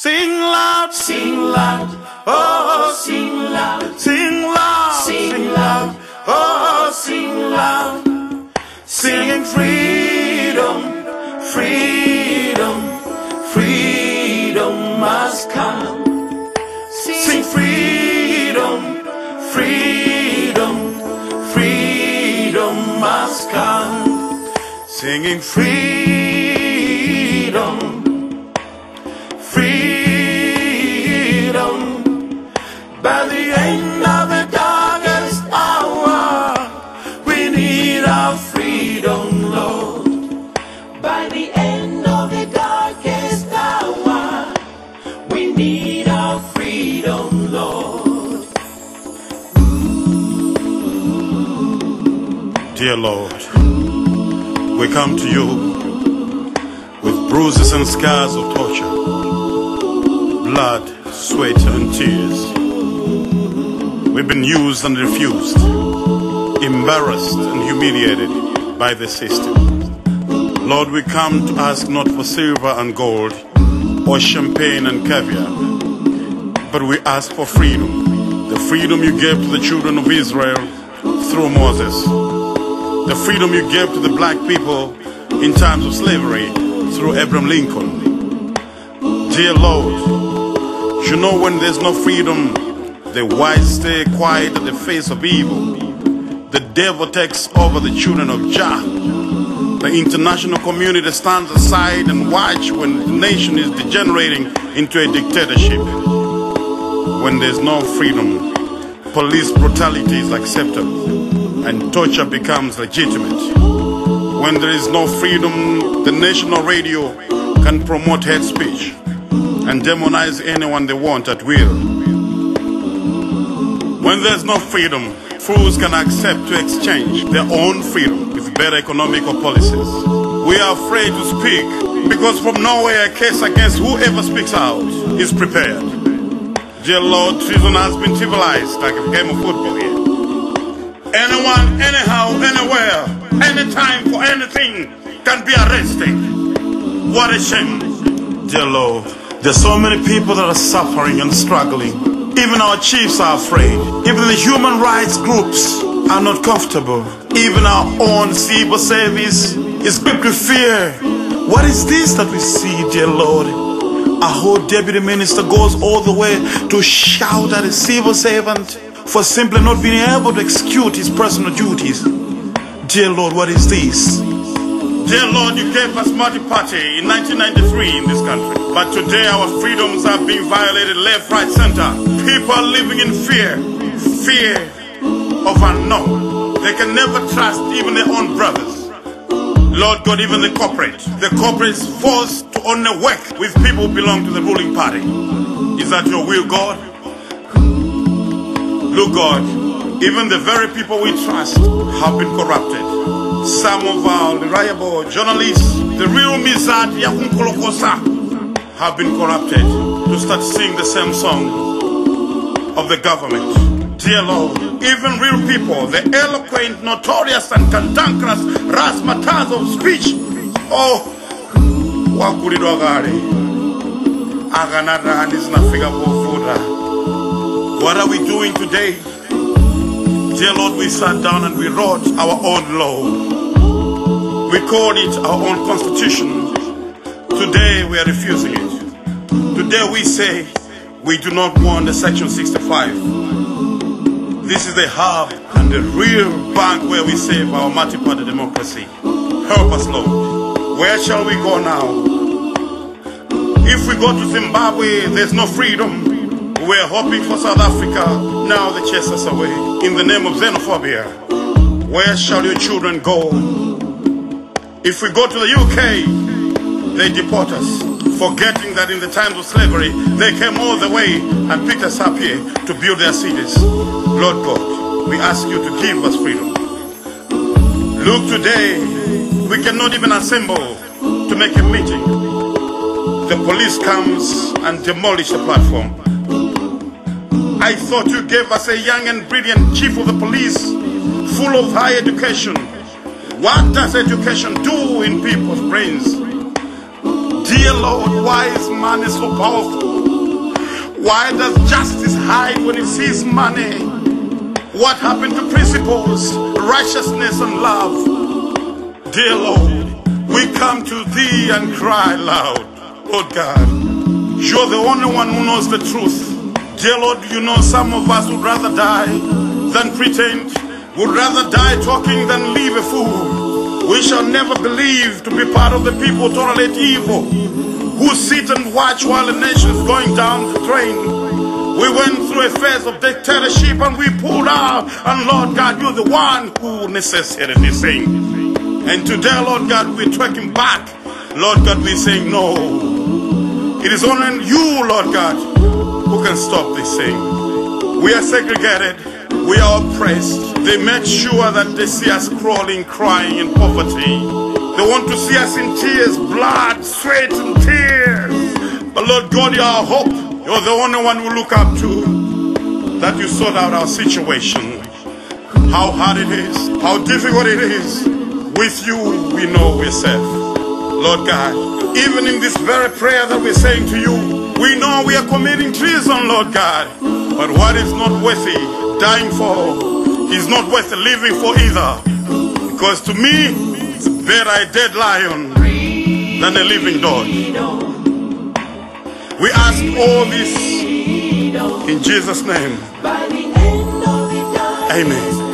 Sing loud, oh, sing loud, sing loud, sing loud, oh, sing loud, singing freedom, freedom, freedom must come. Sing freedom, freedom, freedom must come. Singing freedom, freedom. By the end of the darkest hour, we need our freedom, Lord. By the end of the darkest hour, we need our freedom, Lord. Dear Lord, we come to you with bruises and scars of torture, blood, sweat and tears. We've been used and refused, embarrassed and humiliated by the system. Lord, we come to ask not for silver and gold or champagne and caviar, but we ask for freedom. The freedom you gave to the children of Israel through Moses. The freedom you gave to the black people in times of slavery through Abraham Lincoln. Dear Lord, you know when there's no freedom, the wise stay quiet at the face of evil. The devil takes over the children of Jah. The international community stands aside and watch when the nation is degenerating into a dictatorship. When there's no freedom, police brutality is acceptable and torture becomes legitimate. When there is no freedom, the national radio can promote hate speech and demonize anyone they want at will. When there's no freedom, fools can accept to exchange their own freedom with better economical policies. We are afraid to speak because from nowhere a case against whoever speaks out is prepared. Dear Lord, treason has been civilized like a game of football here. Anyone, anyhow, anywhere, anytime, for anything can be arrested. What a shame. Dear Lord, there's so many people that are suffering and struggling. Even our chiefs are afraid. Even the human rights groups are not comfortable. Even our own civil service is gripped with fear. What is this that we see, dear Lord? Our whole deputy minister goes all the way to shout at a civil servant for simply not being able to execute his personal duties. Dear Lord, what is this? Dear Lord, you gave us multi-party in 1993 in this country. But today our freedoms are being violated left, right, center. People are living in fear. Fear of unknown. They can never trust even their own brothers. Lord God, even the corporate. The corporate is forced to only work with people who belong to the ruling party. Is that your will, God? Look, God, even the very people we trust have been corrupted. Some of our reliable journalists, the real Mizat Yakunkolokosa, have been corrupted to start singing the same song of the government. Dear Lord, even real people, the eloquent, notorious and cantankerous razzmatazz of speech. Oh, what are we doing today? Dear Lord, we sat down and we wrote our own law. We called it our own constitution. Today we are refusing it. Today we say we do not want the Section 65. This is the hub and the real bank where we save our multi-party democracy. Help us, Lord. Where shall we go now? If we go to Zimbabwe, there's no freedom. We're hoping for South Africa. Now they chase us away in the name of xenophobia. Where shall your children go? If we go to the UK, they deport us, forgetting that in the times of slavery, they came all the way and picked us up here to build their cities. Lord God, we ask you to give us freedom. Look, today, we cannot even assemble to make a meeting. The police comes and demolish the platform. I thought you gave us a young and brilliant chief of the police, full of high education. What does education do in people's brains? Dear Lord, why is money so powerful? Why does justice hide when it sees money? What happened to principles, righteousness and love? Dear Lord, we come to thee and cry loud. Lord God, you're the only one who knows the truth. Dear Lord, you know some of us would rather die than pretend, would rather die talking than leave a fool. We shall never believe to be part of the people who tolerate evil, who sit and watch while the nation is going down the drain. We went through a phase of dictatorship and we pulled out. And Lord God, you're the one who necessitated this thing. And today, Lord God, we're tracking back. Lord God, we're saying no. It is only you, Lord God, who can stop this thing. We are segregated. We are oppressed. They make sure that they see us crawling, crying in poverty. They want to see us in tears, blood, sweat and tears. But Lord God, you're our hope. You're the only one we look up to, that you sort out our situation. How hard it is, how difficult it is. With you, we know we're safe. Lord God, even in this very prayer that we're saying to you, we know we are committing treason, Lord God. But what is not worthy dying for is not worth living for either. Because to me, it's better a dead lion than a living dog. We ask all this in Jesus' name. Amen.